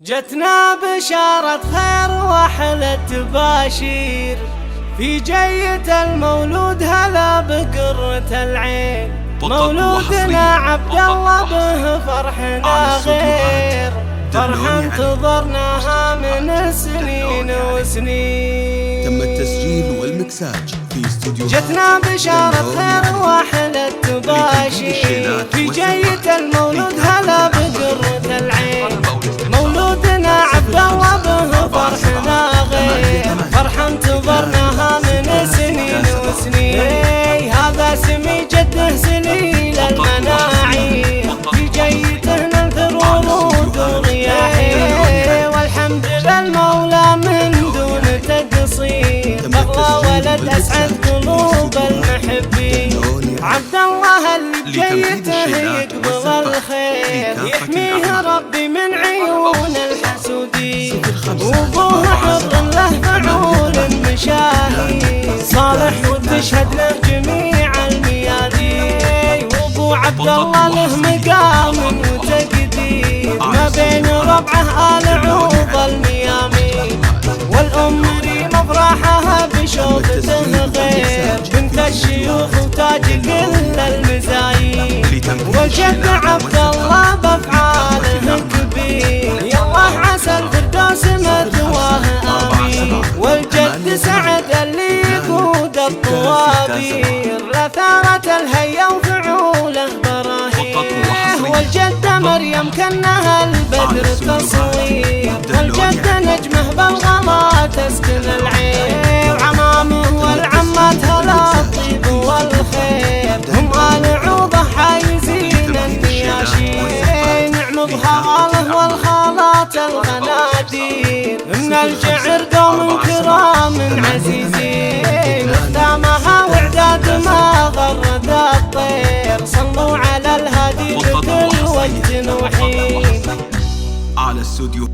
جتنا بشارة خير وأحلى تباشير في جية المولود، هلا بقرة العين مولودنا عبد الله، به فرحنا غير فرحة انتظرناها من سنين وسنين. تم التسجيل والمكساج في استوديو. جتنا بشارة خير وأحلى تباشير في جية المولود، هلا بقرة العين مولودنا عبد الله، به فرحنا غير فرحة انتظرناها من سنين وسنين. هذا سمي جده سليل المناعي، في جيته ننثر ورود ورياحين، والحمد للمولى من دون تقصير، بغلى ولد اسعد قلوب المحبين. عبد الله اللي بجيته يقبل الخير، يحميه ربي من عيون الحسودين، وابوه حر له فعول مشاهي صالح، وتشهد له جميع الميادين. وابو عبد الله له مقام وتقدير، ما بين ربعه آل عوض الميامين، والأم ريم افراحها بشوفته غير، بنت الشيوخ وتاج كل المزايين، والجد عبد الله بافعاله كبير، يالله عسى الفردوس مثواه امين. والجد سعد اللي يقود الطوابير، لثارة الهيا وفعوله براهين. والجد مريم كانها البدر تصوير، والجد نجمه بالغلا تسكن العين، وعمامه والعمات هلا الطيب والخير، هم آل عوضة حايزين النياشين. نعم بخاله والخالات الغنادير، من الشعر قوم كرام عزيزين، ختامها واعداد ما غرد الطير، صلوا على الهادي بكل وقت وحين. على استوديو.